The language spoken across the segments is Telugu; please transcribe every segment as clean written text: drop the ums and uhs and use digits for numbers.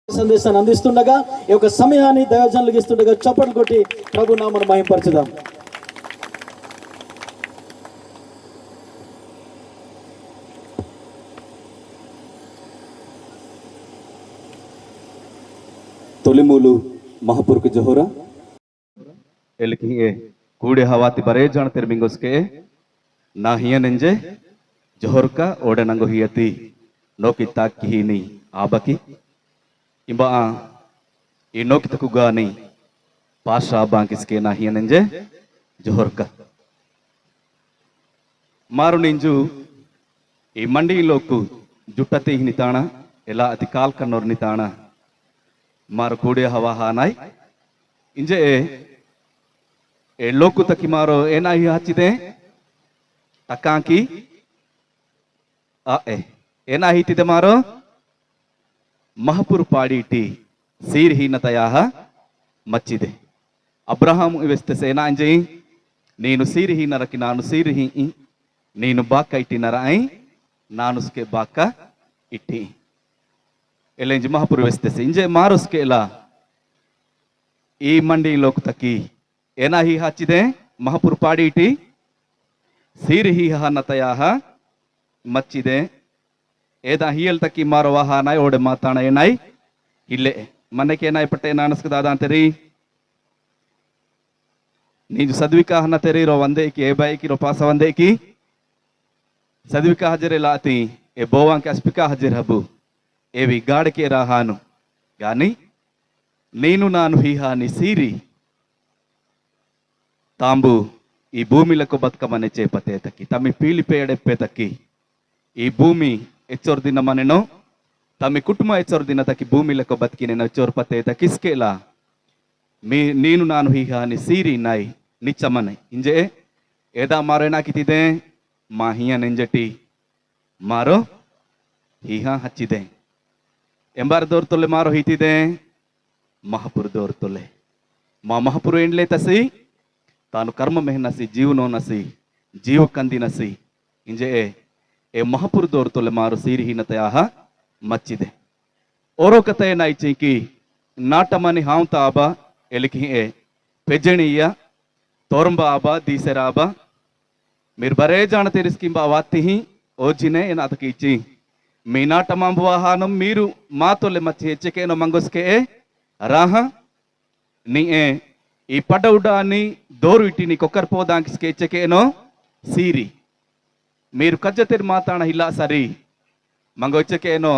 సందేశాన్ని అందిస్తుండగా ఈ యొక్క సమయాన్ని దైవజనులకు ఇస్తుండగా చప్పట్లు కొట్టి ప్రభు నామమును మహిమపరచుదాం. तोलिमूलु महापुर के जोहरा एलकी कूड़े हवाती बरे जान तेरे मिंगोस के ना हिया नंजे जोहर का ओडे नंगो हियती नो की ताक की नहीं आबकी इंबा ఈ నోకితకు గాని పాషా బాంకిస్కే నా హియ నంజే జోహర్ का मारू निंजु ఈ మండీలోకు జుట్టతే నితాణ ఎలా అతి కాల్ కన్నోర్ నితాణ मारो कूड़े हवा हानाई इंजे ए लोकु तकी मारो एना ही हाचिदे टकांकी आ एना ही तिदे मारो महपुर पाड़ीटी सीर ही नतयाह मच्चिदे अब्रहाम इवेस्ते सेना अंजे नीनु सीर ही नरकी नानु सीर ही नीनु बाका इटी नराई नानु उसके बाका इटी एलेंज महापुर वेस्ते से इंजे मारुस के ला ई मंडी लोक तकी एना ही हाचिदे महापुर पाड़ीटी सीर ही नतया मच्चिदे एदा हियल तकी मारो वहा नाय ओडे माताण एनाई इल्ले मन के एनाई पट्टे नानस्क दादा तेरी नीजु सद्विका हन तेरी रो वंदे की ए बाई की रो पास वंदे की सद्विका हजरे लाती ए बोवां के अस्पिका हजर हबु ఏవి గాడికే రాహాను గాని నేను నాను హీహాని సీరి తాంబు ఈ భూమిలకు బతుకమనే చేపతేతకి తమి పీలిపేయడెప్పేతకి ఈ భూమి ఎచ్చోర్ దిన మనెనో తమి కుటుంబ ఎచ్చోర్ దిన తకి భూమిలకు బతికిన ఎచ్చోర్ పతేతకిస్కేలా నేను నాను హీహాని సీరి నాయ్ నిచ్చమనే ఇంజే ఏదా మారేనాకితిదే మా హియ నెంజటి మారో హీహా హచ్చిదే ಎಂಬಾರ ದೋರ್ತೊಲ್ಲೆ ಮಾರೋ ಹೀತಿದೆ ಮಹಾಪುರ ದೋರ್ತೊಲ್ಲೆ ಮಾ ಮಹಾಪುರ ಎಂಡ್ಲೆ ತಸಿ ತಾನು ಕರ್ಮ ಮೆಹನಸಿ ಜೀವನೋ ನಸಿ ಜೀವ ಕಂದಿ ನಸಿ ಇಂಜೆ ए महापुर दौरतोले मारो सीरहीनतयाह मच्चिदे ओरो कथे नाइची की नाटमनी हांता आबा एलिकी ए पेजणीय तोरंबा आबा दीसेरा आबा मिर बरे जान तेरिस्किंबा वाती ही ओजिने एनातकीची मीनाट मांबवाहानम मीरू मातोले मच्चे हेच्चकेनो मंगोस्के राह नी ई पडउडानी दोरु इटिनी कोकर पोदांकिस्के हेच्चकेनो सीरी मीरू कज्जतेर माताण हिला सरी मंगो हेच्चकेनो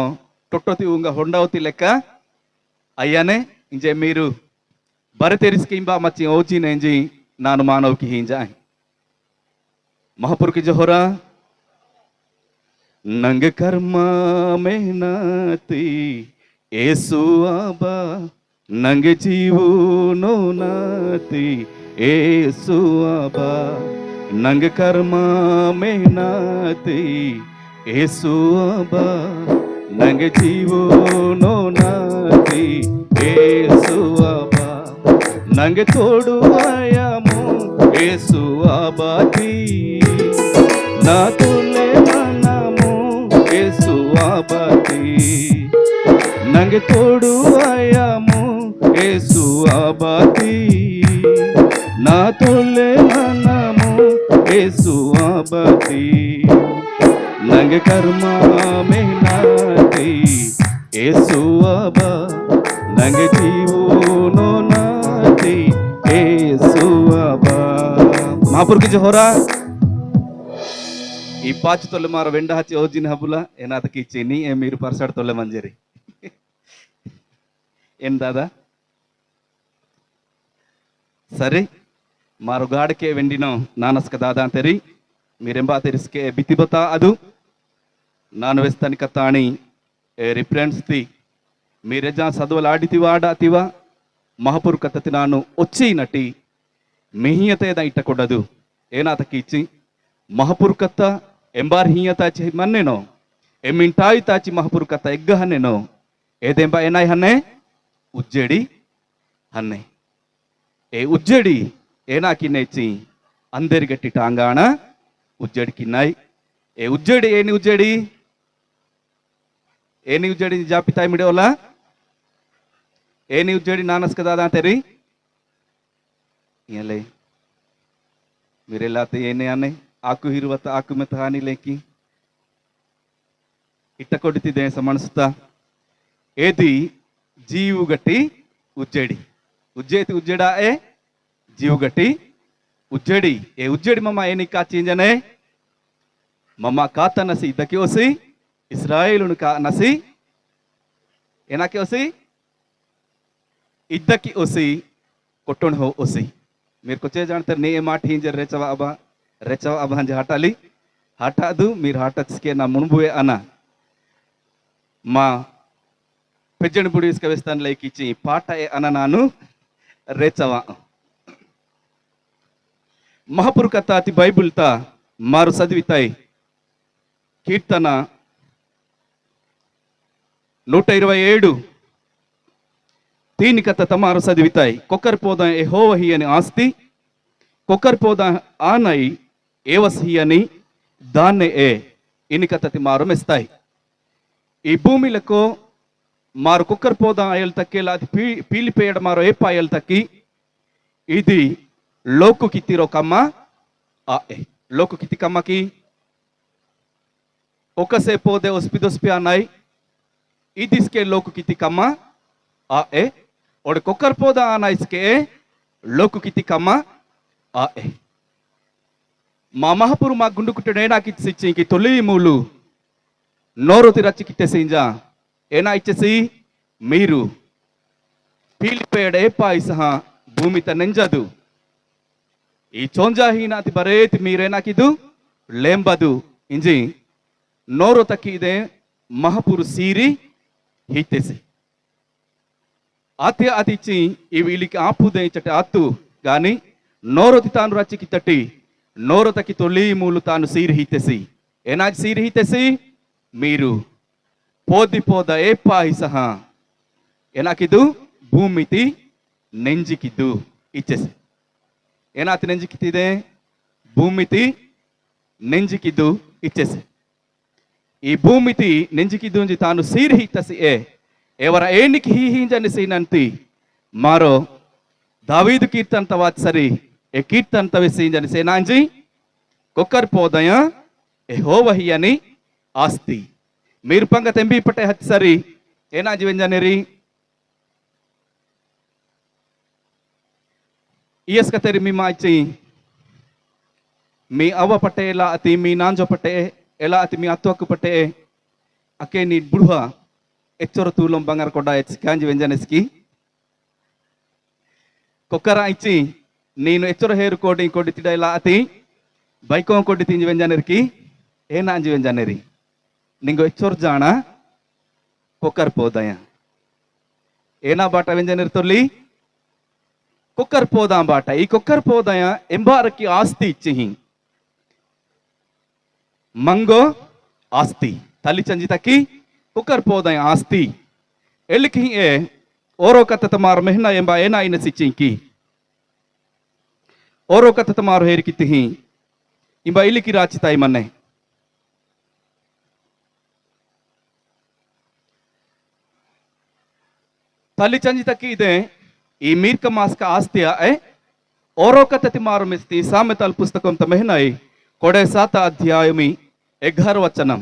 टोट्टोति उंग होंडवति लेक्क अय्यने इंजे मीरू बरे तेरिस्किंबा मच्चे ओजिने इंजी नानु मानवकी हिंजाय महापुर की जोहरा नंग कर्मा मेहनती येसु आबा नंग जीवो नो नाती येसु आबा नंग कर्मा मेहनती येसु आबा नंग जीवो नो नाती येसु आबा नंग तोडू आयामो येसु आबा दी ना तोले आबाती नंगे तोड़ू आयामो येसु आबाती ना तोले नामो येसु आबाती नंगे कर्मा मेहनती येसु आबा नंगे जीवो नो नाती येसु आबा महापुर की जोहरा ఈ పాచి తొలె మార వెండ హచ్చి ఓజిన్ హబుల ఏనాతకి ఇచ్చేని ఏ మీరు పర్సడ్ తొలె మంజరి ఏం దాదా సరే మారు గాడకే వెండినో నానస్క దాదా తెరి మీరెంబా తెరిస్కే బితిబతా అదు నాను వెస్తని కతాని రిఫరెన్స్ తి మీరెజా సదువలాడితివా ఆడాతివా మహాపురు కతతి నాను వచ్చినటి మిహియతే ద ఇట్టకొడదు ఏనాతకి ఇచ్చి మహాపురు కత్త ಎಂಬಾರ್ ಹಿಯತಾಚಿ ಮನ್ನೆನೋ ಎಮ್ಮಿಂಟಾಯಿ ತಾಚಿ ಮಹಾಪುರ ಕಥ ಎಗ್ಗ ಹನ್ನೆನೋ ಏದೆಂಬ ಏನಾಯ್ ಹನ್ನೆ ಉಜ್ಜೆಡಿ ಹನ್ನೆ ए उज्जड़ी एना किन्नेची अंदर गट्टी टांगाना उज्जड़ी किन्नाई ए उज्जड़ी एनी उज्जड़ी जापिताई मिडोला ඒනි උජ්ජඩි නානස්ක දාදා තෙරි ඉයලේ මිරෙලා තේනේ යන්නේ ආකු හිරවත ආකු මෙතහානි ලේකි ఇట్ట కొడితి దేశ మనసుతా ఏది జీవు గట్టి ఉజ్జడి ఉజ్జేతి ఉజ్జడా ఏ జీవు గట్టి ఉజ్జడి ఏ ఉజ్జడి మమ్మ ఏ నికా చేంజనే మమ్మ కాత నసి ఇద్దకి వసి ఇస్రాయేలును కా నసి ఏనాకి వసి ఇద్దకి వసి కొట్టొని హో వసి మీరు కొచ్చే జాంటారు నే ఏ మాట హింజర్ రెచవ అబా హంజ హటాలి హటాదు మీరు హటచ్కే నా మునుబువే అన్న మా పెజ్జని బుడి ఇసుకవేస్తాను లైక్ ఇచ్చి పాట అన నాను రేచవ మహాపురు కథ అతి బైబుల్తా మారు చదివితాయి కీర్తన 127 తీని కథ తమారు చదివితాయి కొక్కరిపోదా యెహోవహి అని ఆస్తి కొక్కరిపోదా ఆనై ఏవస్హి అని దాన్నే ఏ ఇని కథతి మారు మెస్తాయి ఈ భూమిలకు మారు కుక్కరిపోదా అయ్యలు తక్కేలా అది పీలిపోయడం మారో ఏ పాయలు తక్కి ఇది లోకు కిత్తిరో కమ్మ ఆ ఏ లోకు కిత్తి కమ్మకి ఒకసేపోదే ఒస్పి అన్నాయి ఇదిస్కే లోకు కిత్తి కమ్మ ఆ ఏ ఒడు కుక్కరిపోదా అన్నాయిస్కే లోకు కిత్తి కమ్మ ఆ ఏ మా మహాపురు మా గుండు కుట్టడే నాకు ఇచ్చి ఇంక తొలి మూలు నోరు రచ్చికిట్టేసింజా ఏనా ఇచ్చేసి మీరు పీలిపేడే పాయి సహా భూమి నెంజదు ఈ చోంజాహీనాతి బరేతి మీరేనాకిదు లేంబదు ఇంజి నోరు తక్కిదే మహాపురు సీరి హీతేసి ఆత్య అతిచ్చి ఈ వీళ్ళకి ఆపుదే ఇచ్చటి ఆత్తు గాని నోరొతి తాను రచ్చికి తట్టి నోరు తక్కి తొలి మూలు తాను సీరి హీతేసి ఏనాకి సీరి హీతేసి మీరు పోద ఏ పాయి సహా ఏనాకిదు భూమితి నెంజికిద్దు ఇచ్చేసి ఏనాతి నెంజికితిదే భూమితి నెంజికిద్దు ఇచ్చేసి ఈ భూమితి నెంజికిద్దు తాను సీరి హిత్తసి ఎవర ఏనికి హీహింజని సీనంతి మారో దావీదు కీర్తనంత వాత్సరి ఏ కీర్తనంత విసీంజని సేనాంజి కొక్కర్ పోదయ యెహోవహి అని ఆస్తి మీరు పంగ తెంబి పట్టే హత్సరి ఏనాజి వెంజనేరి ఇయస్క తెరి మీ మాచి మీ అవ్వ పట్టే ఎలా అతి మీ నాంజో పట్టే ఎలా అతి మీ అత్తోకు పట్టే అకే నీ బుడుహ ఎచ్చొర తూలం బంగారు కొడ్డ కాంజి వెంజనేస్కి కొక్కరా ఇచ్చి నేను ఎచ్చొర హేరు కోడి కొడి తిడ ఎలా అతి బైకోం కొడి తింజి వెంజనేరికి ఏ నాంజి వెంజనేరి ನಿಂಗೆ ಹೆಚ್ಚೋರ್ ಜಾಣ ಕೊಕ್ಕರ್ ಪೋದಯ ಏನಾ ಬಾಟ ವ್ಯಂಜನಿರ್ತೊಲ್ಲಿ ಕೊಕ್ಕರ್ ಪೋದ ಬಾಟ ಈ ಕೊಕ್ಕರ್ ಪೋದಯ ಎಂಬಾರಕ್ಕೆ ಆಸ್ತಿ ಇಚ್ಚಿಹಿ ಮಂಗೋ ಆಸ್ತಿ ತಲಿ ಚಂಜಿತಕ್ಕಿ ಕೊಕ್ಕರ್ ಪೋದಯ ಆಸ್ತಿ ಎಲ್ಲಿಕಿ ಏ ಓರೋ ಕತ್ತ ಮಾರು ಮೆಹನ ಎಂಬ ಏನ ಇನ ಸಿಚ್ಚಿಂಕಿ ಓರೋ ಕತ್ತ ಮಾರು ಹೇರಿಕಿತ್ತಿಹಿ ಇಂಬ ಇಲ್ಲಿಕಿ ರಾಚಿತಾಯಿ ಮನ್ನೆ తల్లి చంజితకి ఇదే ఈ మీర్క మాస్క ఆస్తియ ఓరో కథతి మారు మిస్తి సామెతల పుస్తకం తమెహనై కొడే 7 అధ్యాయమి 11 వచనం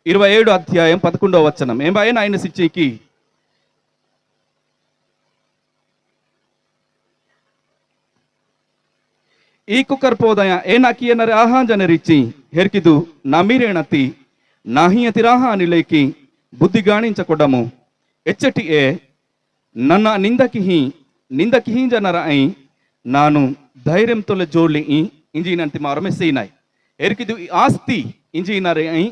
27 అధ్యాయం 11 వచనం ఏం బాయన ఆయన సిచ్చికి ఈ కుక్కర్ పోదయ ఏనాకి ఎనరే ఆహాంజనరిచి హెర్కిదు నమీరేణతి నాహియతి రాహా అనిలేకి బుద్ధి గాణించకొడము ఎచ్చటి ఏ నన్న నిందకి జనర అయి నాను ధైర్యంతో జోలి ఇంజినంతి మారు మెస్సీనాయి ఎరికిదు ఆస్తి ఇంజినరే అయి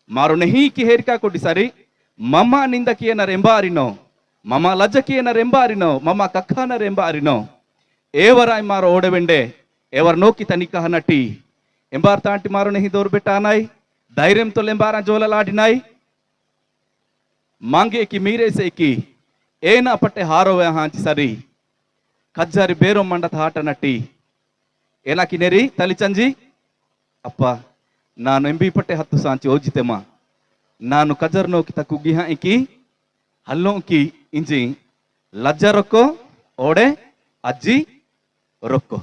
మారు నెహీకి హేరికా కొట్టి సరి మమ్మ నిందకి ఏనర్ ఎంబారినో మమ్మ లజ్జకి ఏనర్ ఎంబారినో మమ్మ కక్కానర్ ఎంబారినో ఏవరాయి మారు ఓడవెండే ఎవరు నోకి తనిక నటి ఎంబార్ తాంటి మారు నెహి దోరు పెట్టానాయి ధైర్యంతో ఎంబారా జోలలాడినాయి మాంగేకి మీరేసేకి ఏనా పట్టే హారోవే హాంచి సరి కజ్జారి బేరో మండత ఆట నట్టి ఏనాకి నెరి తలిచంజి ಅಪ್ಪ ನಾನು ಎಂಬಿ ಪಟ್ಟೆ ಹತ್ತು ಸಾಂಚಿ ಓಜಿತೆಮ್ಮ ನಾನು ಕಜರ್ನೋಕಿ ತಕ್ಕುಗಿ ಹಾಕಿ ಹಲ್ಲೋಂಕಿ ಇಂಜಿ ಲಜ್ಜ ರೊಕ್ಕೋ ಓಡೆ ಅಜ್ಜಿ ರೊಕ್ಕೋ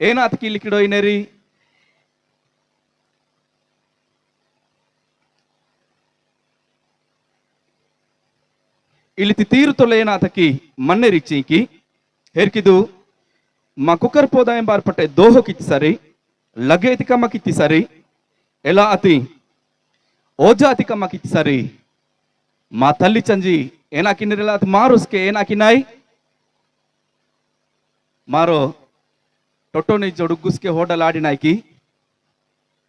ಏನಾತ ಕಿಲಿಕಿಡೋ ಇನೇರಿ ಇಲ್ಲಿತಿ ತೀರುತೊಲೆ ಏನಾತಕಿ ಮನ್ನೆ ರಿಚಿಂಕಿ ಹೇರ್ಕಿದು మా కుక్కర్ పోదాయం బార్పట్టే దోహకిచ్చి సరి లగేతి కమ్మకిచ్చి సరి ఎలా అతి ఓజాతి కమ్మకిచ్చి సరి మా తల్లి చంజి ఏనాకిన్నెలా అతి మారుస్కే ఏనాకినాయి మారో టొట్టోని జొడుగ్గుస్కే హోటలాడినాయికి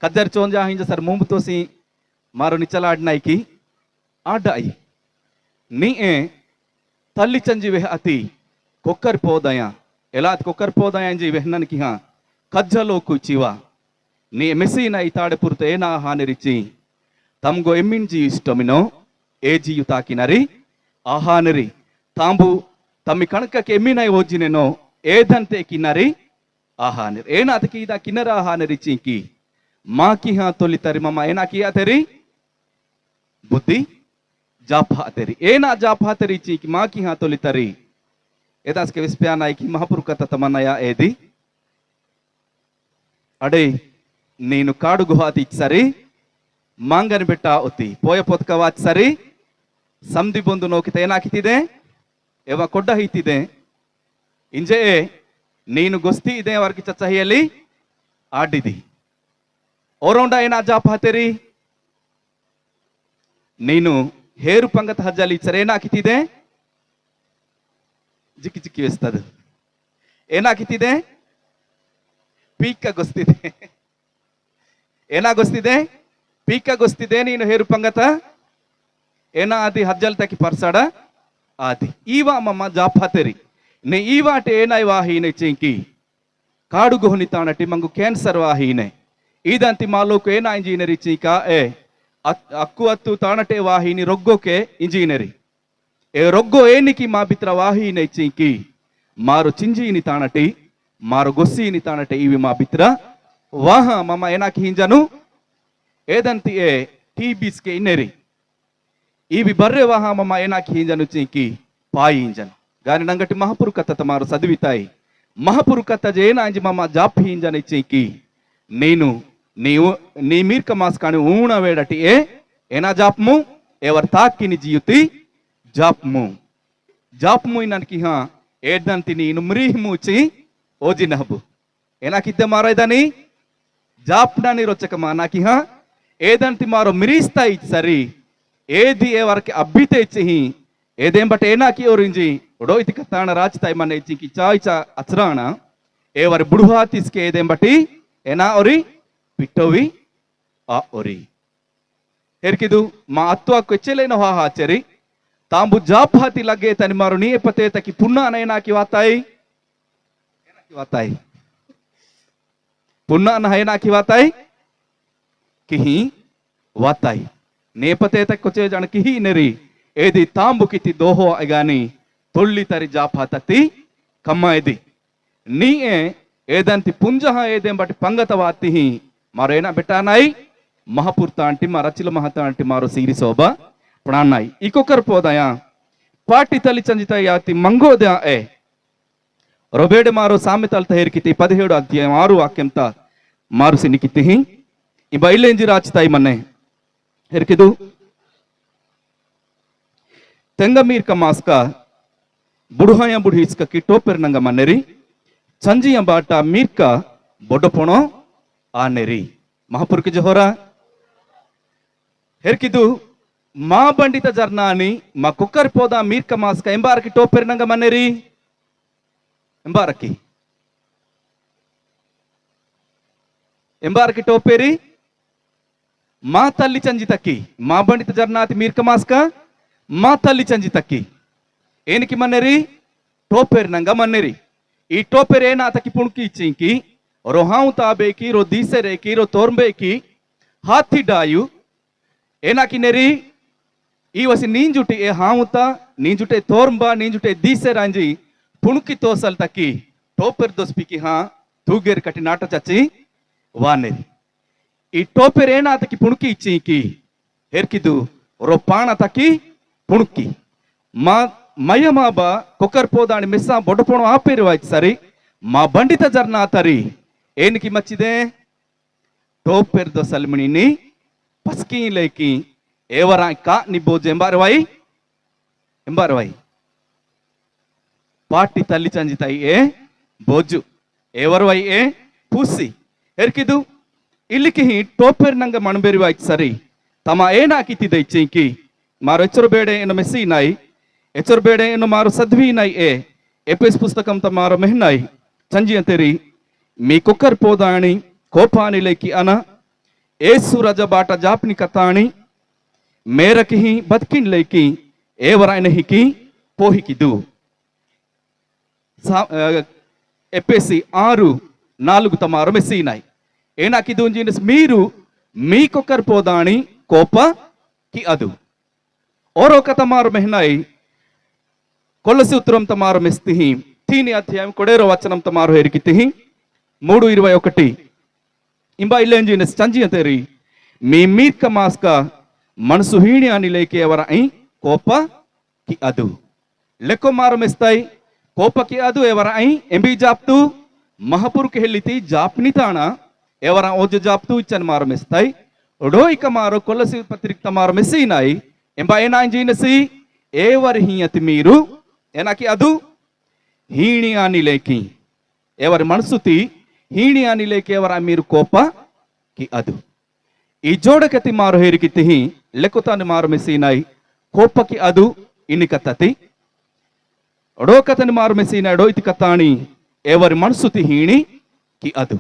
కద్దర్ చోంజా హింజ సర్ ముంబు తోసి మారో నిచ్చలాడినాయికి ఆడాయి నీ ఏ తల్లి చంజి వెహ అతి కుక్కర్ పోదాయా ఎలా కుక్కర్ పోదాయంజి వెహ్ననికి హా కజ్జలో కుచివా నీ మెస్సీన ఇతాడే పుర్తే ఏనా హానిరిచి తమ్గో ఎమ్మింజి ఇష్టమినో ఏజియు తాకినరి ఆహానరి తాంబు తమ్మి కణకకి ఎమ్మినై ఓజినెనో ఏదంతే కిన్నరి ఆహానరి ఏనాతకి ఇదా కిన్నర ఆహానరిచింకి మాకి హా తొలితరి మమ్మ ఏనాకి అతరి బుద్ధి జాపాతరి ఏనా జాపాతరి చీకి మాకి హా తొలితరి ఏదాస్కే విస్ప్యానాయికి మహాపురుకత తమన్నయ ఏది అడే నేను కాడు గుహాతి సరి మాంగని బిట్ట ఒత్తి పోయ పొతకవాಚ್ ಸರಿ ಸಮದಿ ಬಂದು ನೋಕಿತ ಏನಾಕಿತಿದೆ ಎವ ಕೊಡ್ಡ ಹೈತಿದೆ ಇಂಜೆ ನೀನು ಗೊಸ್ತಿ ಇದೆ ಅವರಿಗೆ ಚಚ್ಚಹಿಯಲ್ಲಿ ಆಡಿದಿ ಓರೌಂಡ ಏನ ಜಾಪ ಹತೆರಿ ನೀನು ಹೇರು ಪಂಗತ ಹಜ್ಜಲಿ ಸರಿ ಏನಾಕಿತಿದೆ ಜಿಕ್ಕಿ ಜಿಕ್ಕಿ ವೇಸ್ತದ ಏನಾಕಿತಿದೆ ಪೀಕಗೊಸ್ತಿದೆ ಏನಾಗೊಸ್ತಿದೆ ಪೀಕಗೊಸ್ತಿದೆ ನೀನು ಹೇರು ಪಂಗತ ಏನ ಆದಿ ಹಜ್ಜಲ್ ತಕಿ ಪರ್ಸಾಡ ಆದಿ ಈವಾ ಮಮ್ಮ ಜಾಪಾತೆರಿ ನೆ ಈವಾಟೆ ಏನಾಯ್ ವಾಹೀನೆ ಚಿಂಕಿ ಕಾಡು ಗೊಹನಿ ತಾಣಟಿ ಮಂಗು ಕ್ಯಾನ್ಸರ್ ವಾಹೀನೆ ಈದಂತಿ ಮಾಲೋಕು ಏನ ಇಂಜಿನಿಯರಿ ಚೀಕ ಏ ಅಕ್ಕು ಅತ್ತು ತಾಣಟೆ ವಾಹಿನಿ ರೊಗ್ಗೋಕೆ ಇಂಜಿನಿಯರಿ ఏ రొగ్గో ఏనికి మా బిత్ర వాహీనే చింకి మారు చింజీని తానటి మారు గొస్సీని తానటి ఇవి మా బిత్ర వాహ మమ్మ ఏనాకి హింజను ఏదంతి ఏ టీబీస్కే ఇన్నెరి ఇవి బర్రె వాహ మమ్మ ఏనాకి హింజను చింకి పాయి హింజను గాని నంగటి మహాపురు కథ మారు చదివితాయి మహాపురు కథ జేనాంజి మమ్మ జాప్ హింజని చింకి నేను నీ మీర్క మాస్ కాని ఊణ వేడటి ఏనా జాప్ము ఎవరు తాక్కిని జీయుతి ಜಾಪ್ಮು ನನಗೆ ಹಾ ಏಡ್ದಂತೀನಿ ಇನ್ನು ಮ್ರೀಹ್ ಮೂಚಿ ಓಜಿ ನಹಬು ಏನಾಕಿದ್ದೆ ಮಾರೋ ಇದಾನಿ ಜಾಪ್ನಾನಿ ರೊಚ್ಚಕಮ್ಮ ನಾಕಿ ಹಾ ఏదంతి మారో మిరిస్తా ఇచ్చి సరి ఏది ఏ వరకు అబ్బితే ఇచ్చి ఏదేం బట్ ఏనాకి ఓరించి ఒడో ఇది కత్తాణ రాచితాయి మన ఇచ్చికి చాయిచా అచరాణ ఏ వరి బుడుహా తీసుకే ఏదేం బట్టి ఏనా ఒరి పిట్టోవి ఆ ఒరి ఎరికిదు మా అత్వాకు ఎచ్చలేన హాహా ఆచరి ತಾಂಬು ಜಾಪಾತಿ ಲಗ್ಗೆ ತನಿ ಮಾರು ನೀ ಪತೆ ತಕಿ ಪುಣ್ಣ ನಯನಾಕಿ ವಾತಾಯಿ ಪುಣ್ಣ ನಯನಾಕಿ ವಾತಾಯಿ ಕಿಹಿ ವಾತಾಯಿ ನೇ ಪತೆ ತಕ್ ಕೊಚೆ ಜನ ಕಿಹಿ ನೆರಿ ಏದಿ ತಾಂಬು ಕಿತಿ ದೋಹೋ ಅಗಾನಿ ತೊಳ್ಳಿ ತರಿ ಜಾಪಾತತಿ ಕಮ್ಮ ಎದಿ ನೀ ಏದಂತಿ ಪುಂಜಹ ಏದೇಂ ಬಟ್ ಪಂಗತ ವಾತಿಹಿ ಮಾರು ಏನ ಬೆಟ್ಟಾನಾಯಿ ಮಹಾಪುರ್ತ ಅಂಟಿ ಮಾರ ರಚಿಲ ಮಹತ ಅಂಟಿ ಮಾರು ಸೀರಿ ಸೋಬಾ ಪ್ರಾಣಾಯಿ ಇಕೊಕರ್ ಪೋದಯ ಪಾಟಿ ತಲಿ ಚಂಜಿತ ಯಾತಿ ಮಂಗೋದ ಏ ರೊಬೇಡೆ ಮಾರೋ ಸಾಮೆತಲ್ ತಹೇರ್ಕಿತಿ 17 ಅಧ್ಯಾಯ 6 ವಾಕ್ಯಂತ ಮಾರು ಸಿನಿಕಿತಿ ಈ ಬೈಲೆಂಜಿ ರಾಚಿತಾಯಿ ಮನೆ ಹೆರ್ಕಿದು ತೆಂಗಮೀರ್ಕ ಮಾಸ್ಕ ಬುಡುಹಯ ಬುಡಿಸ್ಕ ಕಿಟೋಪೆರ್ ನಂಗ ಮನೆರಿ ಚಂಜಿಯ ಬಾಟ ಮೀರ್ಕ ಬೊಡಪೊಣೋ ಆನೆರಿ ಮಹಾಪುರ್ಕ ಜೋಹರ ಹೆರ್ಕಿದು మా బండిత జర్నాని మా కుక్కర్ పోదా మీర్క మాస్క ఎంబారకి టోపెరినంగ మన్నెరి ఎంబారకి టోపెరి మా తల్లి చంజి తక్కి మా బండిత జర్నాతి మీర్క మాస్క మా తల్లి చంజి తక్కి ఏనికి మన్నెరి టోపెరినంగ మన్నెరి ఈ టోపెరి ఏనాతకి పుణుకి ఇచ్చింకి రో హావు తాబేకి రో దీసెరేకి రో తోర్ంబేకి ಹಾಥಿ ಡಾಯು ಏನಾಕಿ ನೆರಿ ಈ ವಸಿ ನೀಂಜುಟಿ ಏ ಹಾವುತ ನೀಂಜುಟೆ ತೋರ್ಂಬ ನೀಂಜುಟೆ ದೀಸೆ ರಾಂಜಿ ಪುಣುಕಿ ತೋಸಲ್ ತಕ್ಕಿ ಟೋಪೆರ್ ದೊಸ್ಪಿಕಿ ಹಾ ತೂಗೇರ್ ಕಟ್ಟಿ ನಾಟ ಚಚ್ಚಿ ವಾನೆರಿ ಈ ಟೋಪೆರ್ ಏನಾತಕಿ ಪುಣುಕಿ ಇಚ್ಚಿಕಿ ಹೆರ್ಕಿದು ರೊ ಪಾಣ ತಕ್ಕಿ ಪುಣುಕಿ మా మయమాబ కొక్కర్ పోదాని మిస్సా బొడపోణం ఆపేరు వాయిట్ సరి మా బండిత జర్నా తరి ఏనికి మచ్చిదే టోపెర్ దో సల్మిని పస్కీ లేకి ఏవరా కా ని బోజ్ ఎంబారవాయి పాటి తల్లి చంజితాయి ఏ బోజు ఎవరు ఏ పూసి ఎరికిదు ಇಲ್ಲಿಗೆ ಟೋಪೆರ್ನಂಗ ಮಣಬೇರಿವಾಯ್ತು ಸರಿ ತಮ್ಮ ಏನಾಕಿತ್ತಿದೆ ಇಚ್ಚಿಂಕಿ ಮಾರು ಎಚ್ಚರು ಬೇಡ ಏನು ಮೆಸ್ಸಿ ನಾಯಿ ಎಚ್ಚರು ಬೇಡ ಏನು ಮಾರು ಸದ್ವಿ ನಾಯಿ ಎಪಿಸ್ ಪುಸ್ತಕಂ ತ ಮಾರು ಮೆಹ್ನಾಯಿ ಚಂಜಿ ಅಂತೆರಿ మీ కుక్కర్ పోదాని కోపానిలేకి అన ఏసు రజ బాట జాప్ని కతాని మేరకి బతికిన్ లేకి ఏవరైనహికి పోహికిదు ఎప్పేసి 6:4 తమారు మెస్సినాయి ఏనాకిదు జీనస్ మీరు మీ కుక్కర్ పోదాని కోప కి అదు ఓరో కతమారు మెహ్నాయి కొలసి ఉత్తరం తమారు మెస్తిహి 3 అధ్యాయం 1 వచనం తమారు హెరికితిహి 3:21 इंबा इल्लें जीनस चंजी अंतेरी मी मीर का मास का मनसु हीणी आनी लेके एवर आई कोपा की अदु लेको मारो मिस्ताई कोपा की अदु एवर आई एंबी जाप्तु महापुर के हेलिती जापनी ताना एवर ओज जाप्तु इचन मारो मिस्ताई रोई का मारो कोलसी पत्रिक तमारो मिसी नाई इंबा एना जीनसी एवर ही अति मीरू एना की अदु हीणी आनी लेकी एवर मनसुती ಹೀಣಿ ಅನಿಲೇಕೆ ಅವರ ಮೀರು ಕೋಪ ಕಿ ಅದು ಈ ಜೋಡಕತಿ ಮಾರು ಹೇರಿಕಿತಿ ಲೆಕ್ಕತಾನೆ ಮಾರು ಮೆಸೀನಾಯಿ ಕೋಪ ಕಿ ಅದು ಇನಿಕತತಿ ಒಡೋಕತನಿ ಮಾರು ಮೆಸೀನಾಯಿ ಡೋಯ್ತಿ ಕತಾಣಿ ఎవరి మనసుతి హీణి కి ಅದು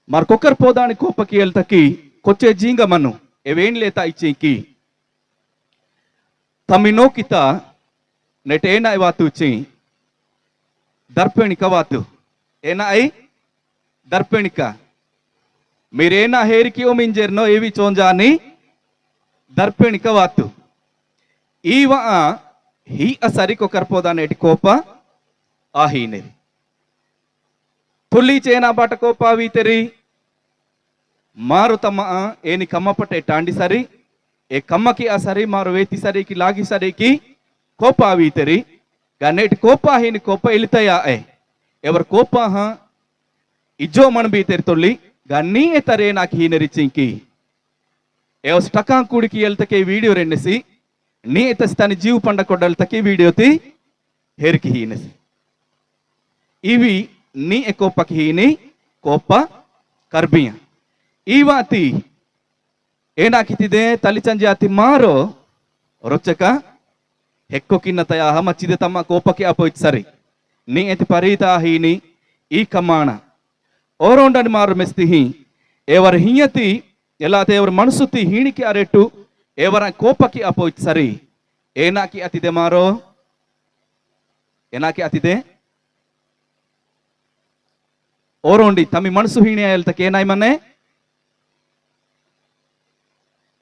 మార్ కొక్కర్ పోదాని కోప కి ఎల్తకి కొచ్చే జీంగ మను ఎవేన్ లేతా ఇచ్చేకి తమినో కిత నెటేనా వాతు చి దర్పణిక వాతు ఏనా ఐ దర్పణిక మీరేనా హేరికి ఓమింజెర్నో ఏవి చోంజాని దర్పణిక వాతు ఈవ హీ అసరి కొక్కర్ పోదానేటి కోప ఆహీనేరి ತುಲಿ ಚೇನಾ ಬಾಟ ಕೋಪಾವಿ ತೆರಿ ಮಾರು ತಮ್ಮ ಏನಿ ಕಮ್ಮಪಟ್ಟೆ ಟಾಂಡಿ ಸರಿ ఏ కమ్మకి ఆ సరి మారు వేతి సరికి లాగి సరికి కోపావి తెరి గనేటి కోపాహిని కోప ఇలితయా ఎవరు కోపాహ ఇజ్జో మన బీ తెరితొల్లి గన్నీ తరే నాకు హీనరిచింకి ఏవ స్టకాం కూడికి ఎల్తకే వీడియో రెండేసి నీ తని జీవ పండ కొడ్డల్తకి వీడియోతి హేరికి హీనసి ఇవి నీ కోపకి హీని కోప కర్బియ ఈవాతి ಏನಾಕಿತಿದೆ ತಲಿ ಚಂಜೆ ಅತಿ ಮಾರೋ ರೊಚ್ಚಕ ಹೆಕ್ಕೊ ಕಿನ್ನತಯ ಮಚ್ಚಿದೆ ತಮ್ಮ ಕೋಪಕ್ಕೆ ಅಪೋಯ್ತು ಸರಿ ನೀ ಎತಿ ಪರೀತಾ ಹೀನಿ ಈ ಕಮಾಣ ಓರೋಂಡನಿ ಮಾರು ಮೆಸ್ತಿಹಿ ಏವರ ಹಿಯತಿ ಎಲ್ಲಾತೆ ఎవರ ಮನಸುತಿ ಹೀಣಿಕೆ ಅರೆಟ್ಟು ಏವರ ಕೋಪಕ್ಕೆ ಅಪೋಯ್ತು ಸರಿ ಏನಾಕಿ ಅತಿದೆ ಮಾರೋ ಏನಾಕಿ ಅತಿದೆ ಓರೋಂಡಿ ತಮ್ಮಿ ಮನಸ್ಸು ಹೀಣಿ ಹೇಳ್ತಕ್ಕೆ ಏನಾಯ್ ಮನೆ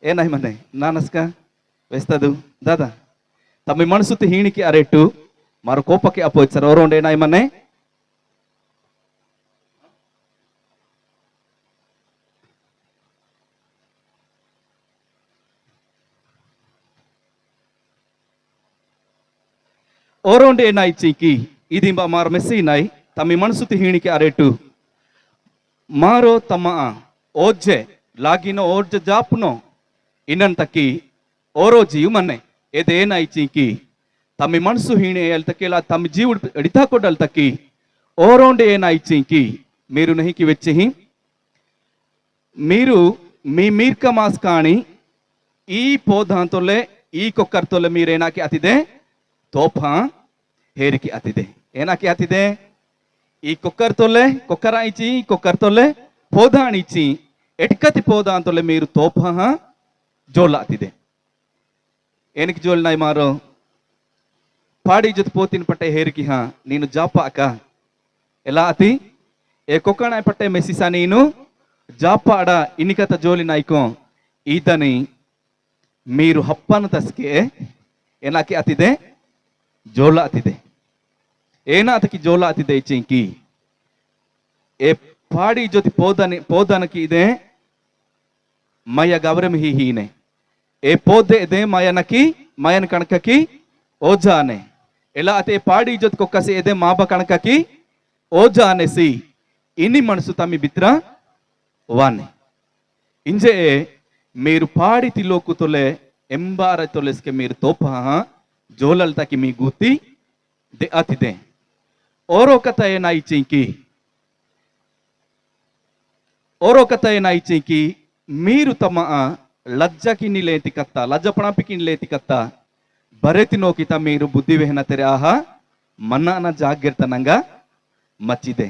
ಏನಾಯ್ ಮನೆ ನಾನಸ್ಕ ವೆಸ್ತದು ದಾದಾ ತಮ್ಮ ಮನಸ್ಸುತ್ತಿ ಹೀಣಿಕೆ ಅರೆಟ್ಟು ಮಾರು ಕೋಪಕ್ಕೆ ಅಪೋಯ್ತು ಸರ್ ಅವರೋಂಡು ಏನಾಯ್ ಮನೆ ಓರೋಂಡು ಏನಾಯ್ ಚೀಕಿ ಇದಿಂಬ ಮಾರು ಮೆಸ್ಸಿ ನಾಯ್ ತಮ್ಮ ಮನಸ್ಸುತ್ತಿ ಹೀಣಿಕೆ ಅರೆಟ್ಟು ಮಾರೋ ತಮ್ಮ ಓಜ್ಜೆ ಲಾಗಿನೋ ಓರ್ಜ ಜಾಪ್ನೋ ಇನ್ನಂತಕ್ಕಿ ಓರೋ ಜೀವ್ ಮನ್ನೆ ಎದೇನಾಯ್ ಚೀಕಿ ತಮ್ಮ ಮನಸ್ಸು ಹೀಣೆ ಅಲ್ತಕ್ಕೆಲ್ಲ ತಮ್ಮ ಜೀವ ಎಡಿತಾ ಕೊಡ್ಡಲ್ತಕ್ಕಿ ಓರೋಂಡೆ ಏನಾಯ್ ಚೀಕಿ మీరు నహికి వెచ్చి మీరు మీ మీర్క మాస్ కాణి ఈ పోదాంతోలే ఈ కొక్కర్తోలే మీరేనాకి అతిదే తోఫా హేరికి అతిదే ఏనాకి అతిదే ఈ కొక్కర్తోలే కొక్కరాయిచి కొక్కర్తోలే పోదాಣಿచి ఎట్కతి పోదాంతోలే మీరు తోఫా ಜೋಲಾತಿದೆ ಏನಕ್ಕೆ ಜೋಲ್ನಾಯ್ ಮಾರೋ ಪಾಡಿ ಜೊತೆ ಪೋತಿನ ಪಟ್ಟೆ ಹೇರಿಕಿ ಹಾ ನೀನು ಜಾಪ ಅಕ್ಕ ಎಲ್ಲ ಅತಿ ఏ కొక్కనాయ్ పట్టే మెస్సిసా నేను జాపాడ ఇనికత జోలి నాయకం ఈతని మీరు హప్పన తస్కే ఏనాకి అతిదే జోల అతిదే ఏనా అతకి జోల అతిదే ఇచ్చేంకి ఏ పాడి జ్యోతి పోదనకి ఇదే మయ గౌరమ హీనే ఏ పోదే ఇదే మయనకి ಮಯನ್ ಕಣಕಕಿ ಓಜಾನೆ ಎಲ್ಲ ಅತೆ ಪಾಡಿ ಜೊತೆ ಕೊಕ್ಕಸಿ ಎದೆ ಮಾಬ ಕಣಕಕಿ ಓಜಾನೆಸಿ ಇನಿ ಮನಸ್ಸು ತಮ್ಮಿ ಬಿತ್ರ ವಾನೆ ಇಂಜೆ మీరు పాడి తిలోకు తొలే ఎంబార తొలెస్కే మీరు తోప జోలల్ తకి మీ గూతి దే అతిదే ఓరో కథ ఏనాయిచింకి మీరు తమ లజ్జకి నిలేతి కత్త లజ్జ పణాపికి నిలేతి కత్త బరెతి నోకిత మీరు బుద్ధి వెహన తెరే ఆహా మన్నాన జాగ్రత్తనంగా మచ్చిదే